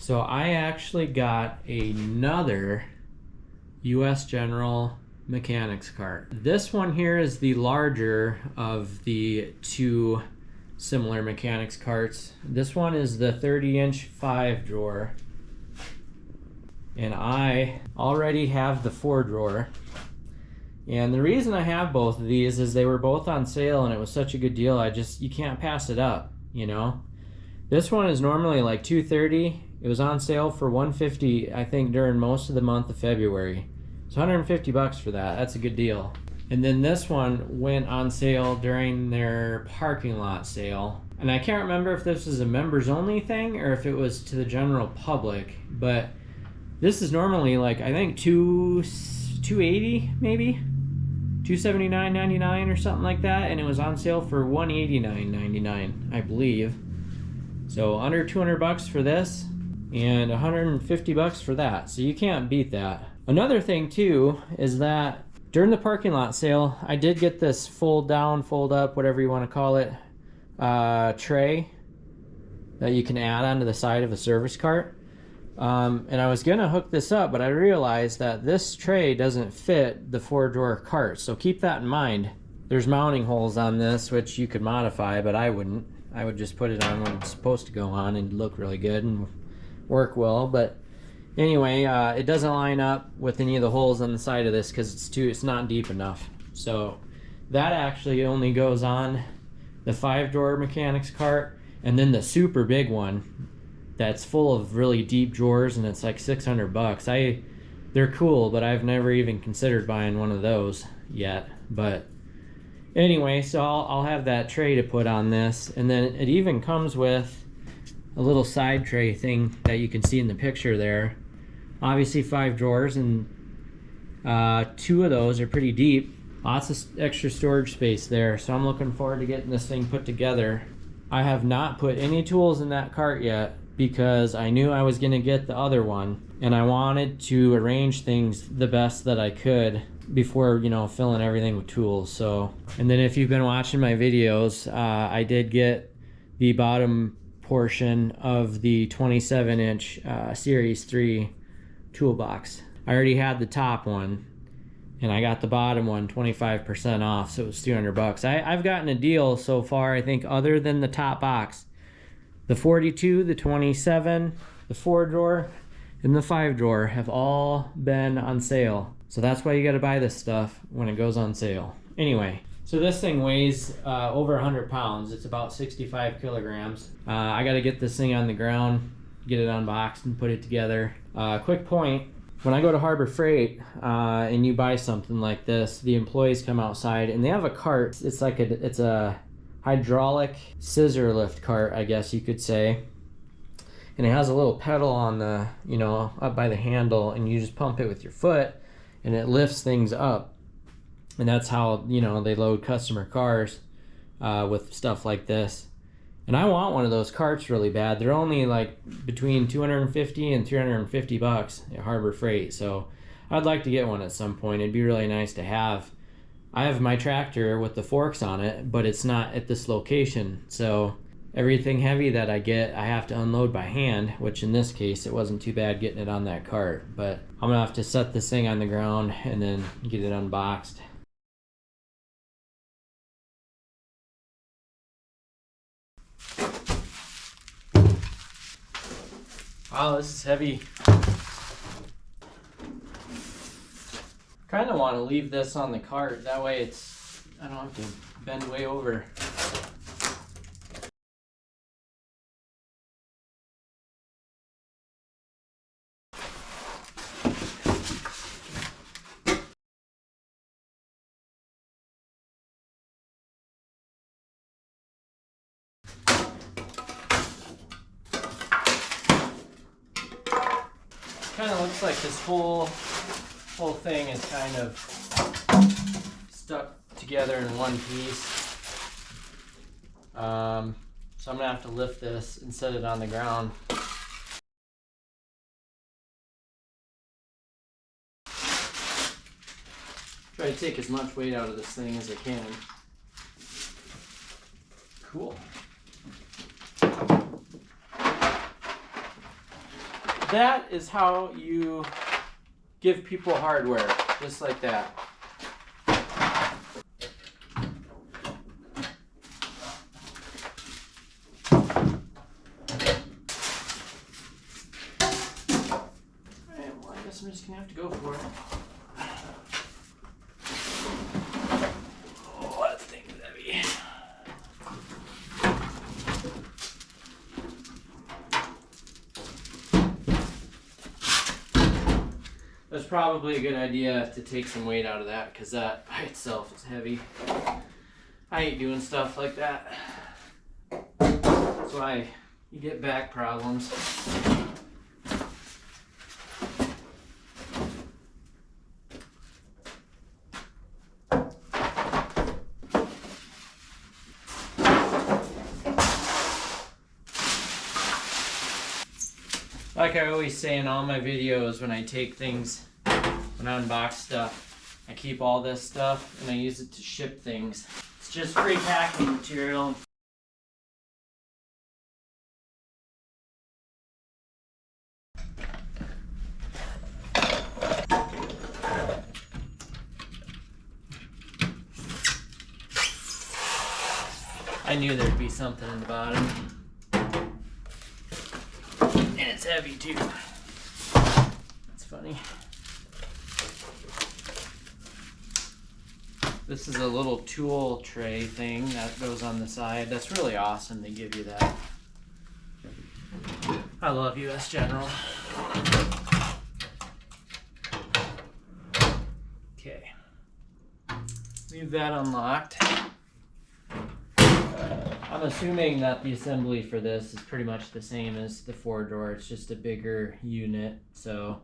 So I actually got another US General Mechanics cart. This one here is the larger of the two similar mechanics carts. This one is the 30-inch 5-drawer. And I already have the 4-drawer. And the reason I have both of these is they were both on sale and it was such a good deal. You can't pass it up, you know? This one is normally like $230. It was on sale for $150, I think, during most of the month of February. It's $150 for that. That's a good deal. And then this one went on sale during their parking lot sale. And I can't remember if this was a members only thing or if it was to the general public, but this is normally like, I think $280 maybe? $279.99 or something like that, and it was on sale for $189.99, I believe. So under $200 for this and $150 for that. So you can't beat that. Another thing too is that during the parking lot sale, I did get this fold down, fold up, whatever you want to call it, tray that you can add onto the side of a service cart. And I was gonna hook this up, but I realized that this tray doesn't fit the 4-drawer cart, so keep that in mind. There's mounting holes on this, which you could modify, but I wouldn't. I would just put it on when it's supposed to go on and look really good and work well. But anyway, it doesn't line up with any of the holes on the side of this because it's not deep enough. So that actually only goes on the 5-drawer mechanics cart, and then the super big one that's full of really deep drawers, and it's like $600. They're cool, but I've never even considered buying one of those yet. But anyway, so I'll have that tray to put on this, and then it even comes with a little side tray thing that you can see in the picture there. Obviously 5 drawers, and 2 of those are pretty deep. Lots of extra storage space there, so I'm looking forward to getting this thing put together. I have not put any tools in that cart yet, because I knew I was gonna get the other one, and I wanted to arrange things the best that I could before, you know, filling everything with tools. So, and then if you've been watching my videos, I did get the bottom portion of the 27-inch Series 3 toolbox. I already had the top one, and I got the bottom one 25% off, so it was $200. I've gotten a deal so far, I think, other than the top box. The 42, the 27, the 4-drawer, and the 5-drawer have all been on sale. So that's why you gotta buy this stuff when it goes on sale. Anyway, so this thing weighs over 100 pounds. It's about 65 kilograms. I gotta get this thing on the ground, get it unboxed and put it together. Quick point, when I go to Harbor Freight and you buy something like this, the employees come outside and they have a cart. It's like it's a hydraulic scissor lift cart, I guess you could say, and it has a little pedal on the, you know, up by the handle, and you just pump it with your foot and it lifts things up. And that's how, you know, they load customer cars with stuff like this. And I want one of those carts really bad. They're only like between $250 and $350 at Harbor Freight, so I'd like to get one at some point. It'd be really nice to have. I have my tractor with the forks on it, but it's not at this location, so everything heavy that I get, I have to unload by hand, which in this case, it wasn't too bad getting it on that cart. But I'm gonna have to set this thing on the ground and then get it unboxed. Wow, this is heavy. Kind of want to leave this on the cart, that way I don't have to bend way over. Kind of looks like this whole thing is kind of stuck together in one piece. So I'm gonna have to lift this and set it on the ground. Try to take as much weight out of this thing as I can. Cool. that is how you give people hardware, just like that. Alright, well, I guess I'm just gonna have to go for it. Oh, that thing's heavy. That's probably a good idea to take some weight out of that, because that by itself is heavy. I hate doing stuff like that. That's why you get back problems. Like I always say in all my videos, when I take things, when I unbox stuff, I keep all this stuff and I use it to ship things. It's just free packing material. I knew there'd be something in the bottom. And it's heavy too. That's funny. This is a little tool tray thing that goes on the side. That's really awesome they give you that. I love US General. Okay. Leave that unlocked. I'm assuming that the assembly for this is pretty much the same as the 4-door. It's just a bigger unit. So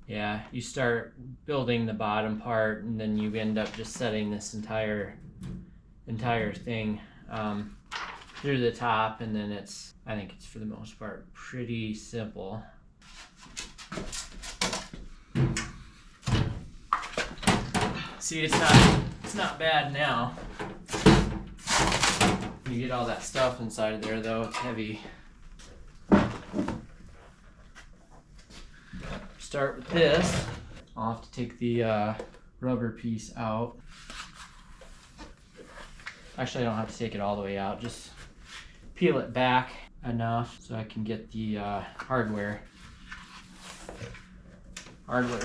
yeah, you start building the bottom part and then you end up just setting this entire thing through the top, and then I think it's for the most part pretty simple. See, it's not bad now. You get all that stuff inside of there though, it's heavy. Start with this. I'll have to take the rubber piece out. Actually, I don't have to take it all the way out, just peel it back enough so I can get the hardware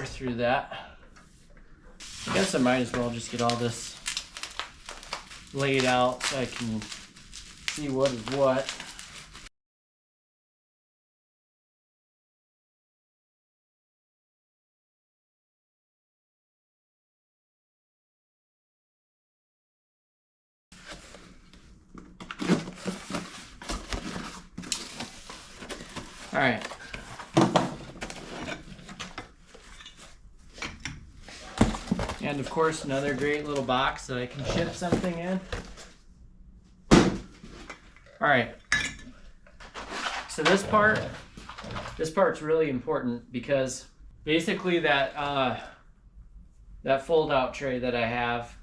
through that. I guess I might as well just get all this laid out so I can see what is what. All right. And of course, another great little box that I can ship something in. All right. So this part's really important because basically that fold-out tray that I have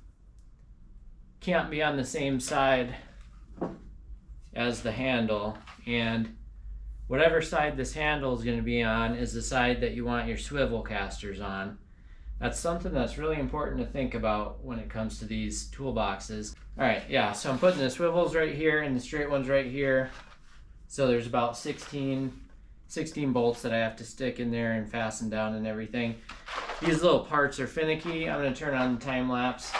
can't be on the same side as the handle, and whatever side this handle is going to be on is the side that you want your swivel casters on. That's something that's really important to think about when it comes to these toolboxes. All right, yeah, so I'm putting the swivels right here and the straight ones right here. So there's about 16 bolts that I have to stick in there and fasten down and everything. These little parts are finicky. I'm going to turn on the time lapse.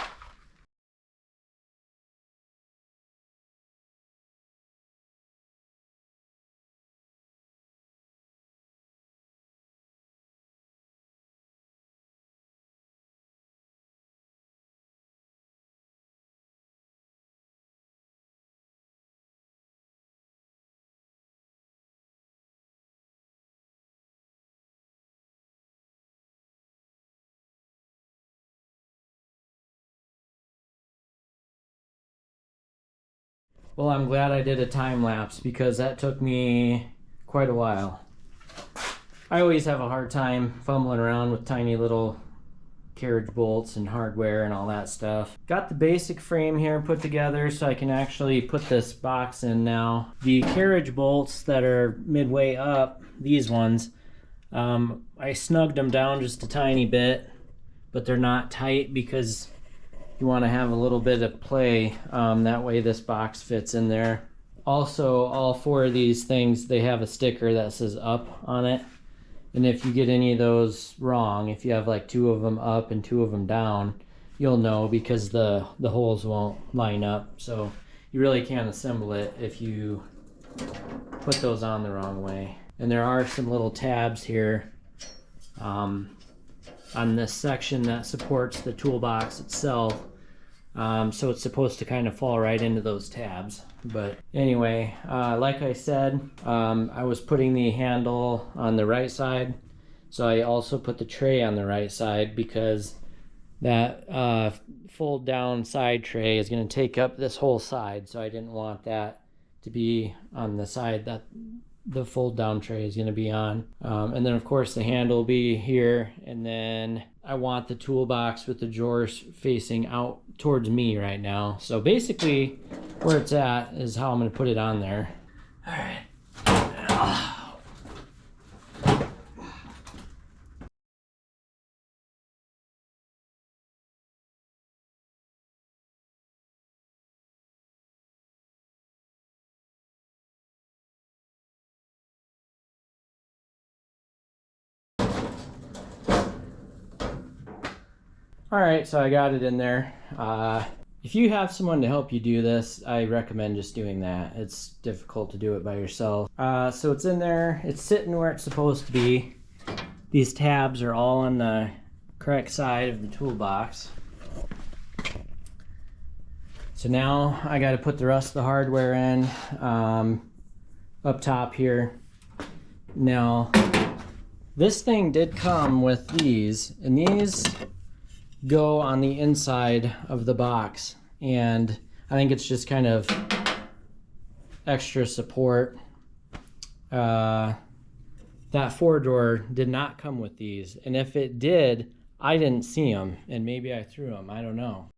Well, I'm glad I did a time lapse because that took me quite a while. I always have a hard time fumbling around with tiny little carriage bolts and hardware and all that stuff. Got the basic frame here put together so I can actually put this box in now. The carriage bolts that are midway up, these ones, I snugged them down just a tiny bit, but they're not tight because you want to have a little bit of play. That way this box fits in there. Also, all 4 of these things, they have a sticker that says up on it. And if you get any of those wrong, if you have like 2 of them up and 2 of them down, you'll know because the holes won't line up. So you really can't assemble it if you put those on the wrong way. And there are some little tabs here on this section that supports the toolbox itself. So it's supposed to kind of fall right into those tabs. But anyway, like I said, I was putting the handle on the right side. So I also put the tray on the right side because that fold down side tray is going to take up this whole side. So I didn't want that to be on the side that the fold down tray is going to be on. And then of course the handle will be here, and then I want the toolbox with the drawers facing out towards me right now. So basically where it's at is how I'm going to put it on there. All right. All right, so I got it in there. If you have someone to help you do this, I recommend just doing that. It's difficult to do it by yourself. So it's in there, it's sitting where it's supposed to be. These tabs are all on the correct side of the toolbox. So now I got to put the rest of the hardware in up top here. Now, this thing did come with these, and these go on the inside of the box, and I think it's just kind of extra support. That 4-drawer did not come with these, and if it did, I didn't see them, and maybe I threw them, I don't know.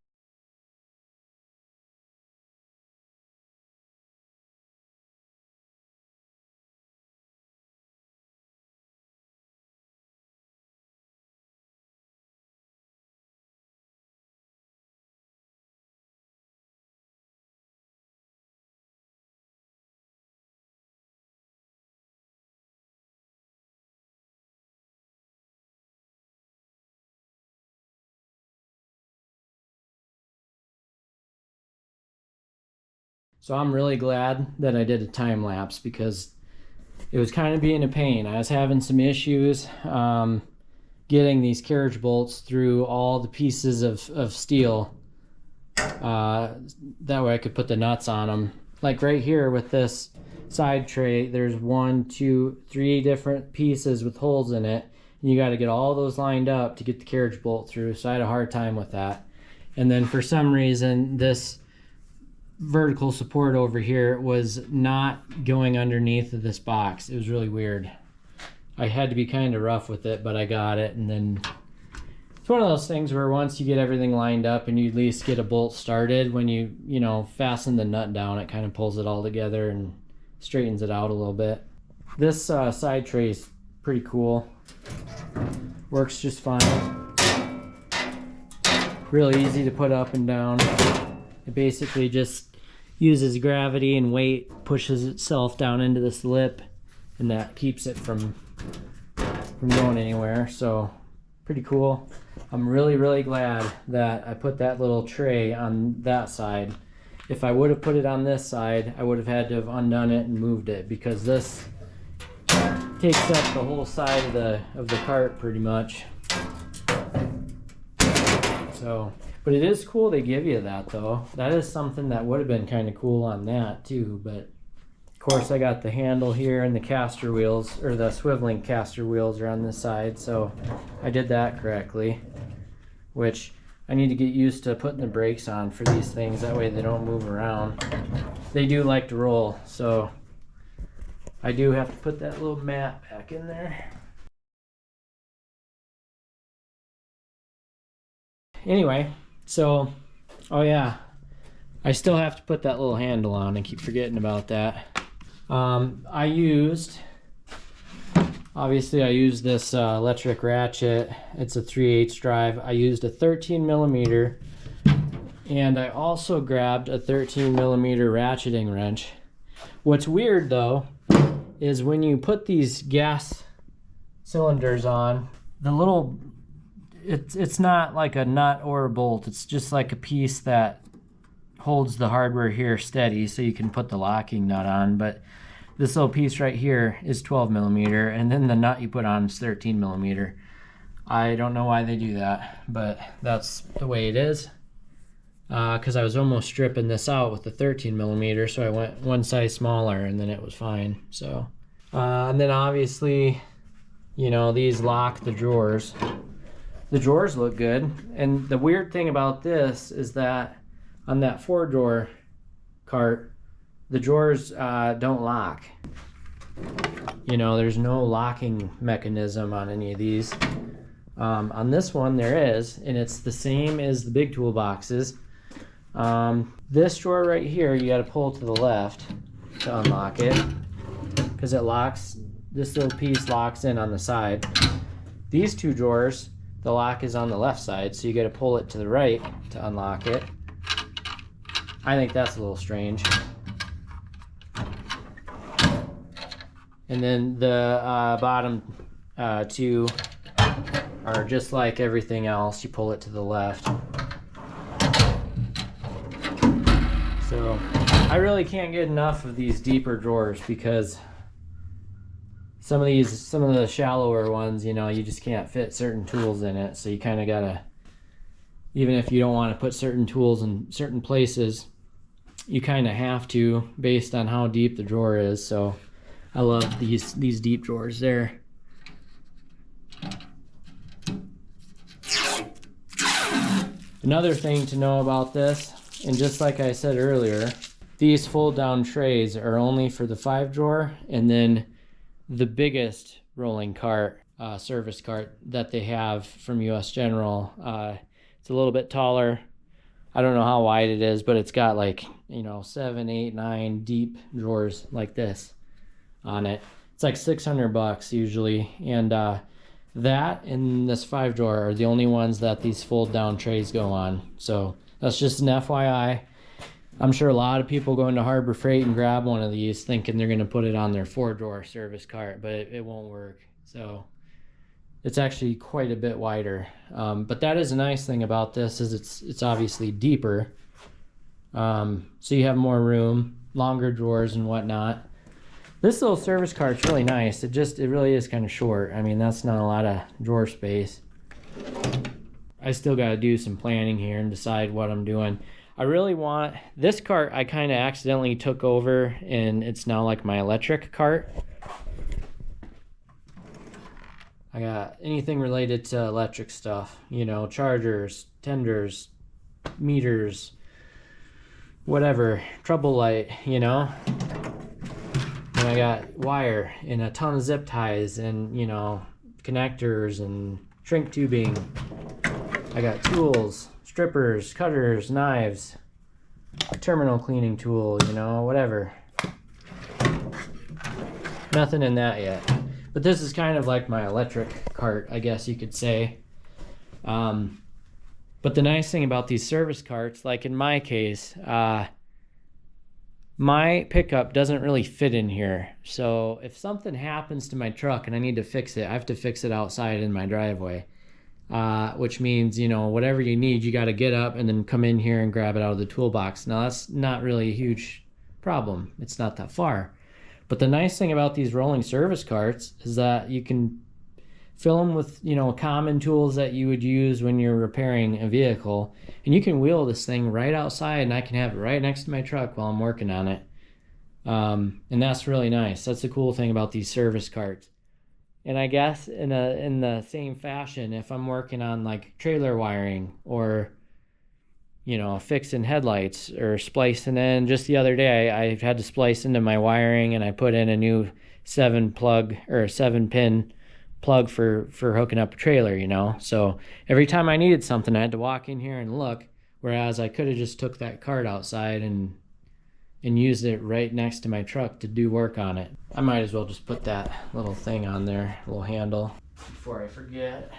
So I'm really glad that I did a time lapse because it was kind of being a pain. I was having some issues getting these carriage bolts through all the pieces of steel. That way I could put the nuts on them. Like right here with this side tray, there's 1, 2, 3 different pieces with holes in it. And you got to get all those lined up to get the carriage bolt through. So I had a hard time with that. And then for some reason, this vertical support over here was not going underneath of this box. It was really weird. I had to be kind of rough with it, but I got it. And then it's one of those things where once you get everything lined up and you at least get a bolt started, when you fasten the nut down, it kind of pulls it all together and straightens it out a little bit. This side tray is pretty cool. Works just fine. Really easy to put up and down. It basically just uses gravity and weight, pushes itself down into this lip, and that keeps it from going anywhere. So pretty cool. I'm really glad that I put that little tray on that side. If I would have put it on this side, I would have had to have undone it and moved it, because this takes up the whole side of the cart pretty much. So, but it is cool they give you that though. That is something that would have been kind of cool on that too. But of course I got the handle here and the caster wheels, or the swiveling caster wheels are on this side. So I did that correctly, which I need to get used to putting the brakes on for these things. That way they don't move around. They do like to roll. So I do have to put that little mat back in there. anyway, so, oh yeah, I still have to put that little handle on. I keep forgetting about that. Obviously I used this electric ratchet. It's a 3/8 drive. I used a 13 millimeter, and I also grabbed a 13 millimeter ratcheting wrench. What's weird though is when you put these gas cylinders on, the little, it's not like a nut or a bolt. It's just like a piece that holds the hardware here steady so you can put the locking nut on. But this little piece right here is 12 millimeter, and then the nut you put on is 13 millimeter. I don't know why they do that, but that's the way it is. Because I was almost stripping this out with the 13 millimeter, so I went one size smaller, and then it was fine. So, and then obviously, you know, these lock the drawers. The drawers look good, and the weird thing about this is that on that 4-drawer cart, the drawers don't lock. You know, there's no locking mechanism on any of these. On this one there is, and it's the same as the big toolboxes. This drawer right here, you got to pull to the left to unlock it, because it locks, this little piece locks in on the side. These 2 drawers, the lock is on the left side, so you got to pull it to the right to unlock it. I think that's a little strange. And then the bottom 2 are just like everything else. You pull it to the left. So I really can't get enough of these deeper drawers, because some of the shallower ones, you know, you just can't fit certain tools in it. So you kind of gotta, even if you don't want to put certain tools in certain places, you kind of have to, based on how deep the drawer is. So I love these deep drawers there. Another thing to know about this, and just like I said earlier, these fold down trays are only for the 5-drawer, and then the biggest rolling cart, service cart that they have from US General, it's a little bit taller. I don't know how wide it is, but it's got like, you know, 7, 8, 9 deep drawers like this on it. It's like $600 usually, and that and this 5-drawer are the only ones that these fold down trays go on. So that's just an FYI. I'm sure a lot of people go into Harbor Freight and grab one of these thinking they're going to put it on their 4-drawer service cart, but it won't work. So it's actually quite a bit wider. But that is a nice thing about this, is it's obviously deeper. So you have more room, longer drawers and whatnot. This little service cart's really nice. It really is kind of short. I mean, that's not a lot of drawer space. I still got to do some planning here and decide what I'm doing. I really want this cart. I kind of accidentally took over, and it's now like my electric cart. I got anything related to electric stuff, you know, chargers, tenders, meters, whatever, trouble light, you know. And I got wire and a ton of zip ties and, you know, connectors and shrink tubing. I got tools, strippers, cutters, knives, terminal cleaning tool, you know, whatever. Nothing in that yet. But this is kind of like my electric cart, I guess you could say. But the nice thing about these service carts, like in my case, my pickup doesn't really fit in here. So if something happens to my truck and I need to fix it, I have to fix it outside in my driveway. Which means, you know, whatever you need, you got to get up and then come in here and grab it out of the toolbox. Now, that's not really a huge problem. It's not that far. But the nice thing about these rolling service carts is that you can fill them with, you know, common tools that you would use when you're repairing a vehicle. And you can wheel this thing right outside, and I can have it right next to my truck while I'm working on it. And that's really nice. That's the cool thing about these service carts. And I guess in the same fashion, if I'm working on like trailer wiring or, you know, fixing headlights or splicing in, just the other day I had to splice into my wiring, and I put in a new 7-pin plug for hooking up a trailer, you know. So every time I needed something, I had to walk in here and look, whereas I could have just took that cart outside and used it right next to my truck to do work on it. I might as well just put that little thing on there, little handle, before I forget.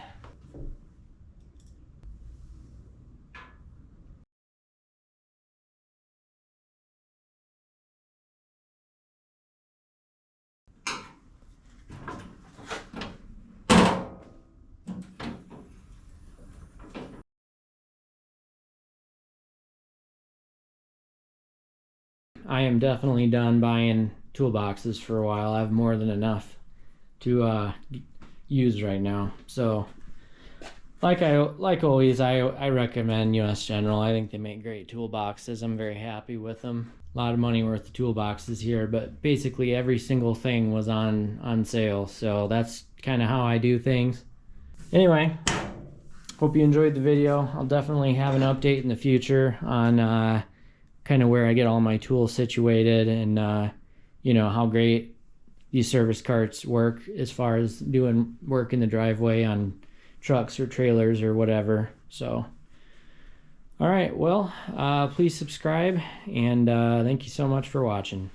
I am definitely done buying toolboxes for a while. I have more than enough to use right now. So like always, I recommend US General. I think they make great toolboxes. I'm very happy with them. A lot of money worth of toolboxes here, but basically every single thing was on sale. So that's kind of how I do things. Anyway, hope you enjoyed the video. I'll definitely have an update in the future on kind of where I get all my tools situated, and you know, how great these service carts work as far as doing work in the driveway on trucks or trailers or whatever. So all right, well, please subscribe, and thank you so much for watching.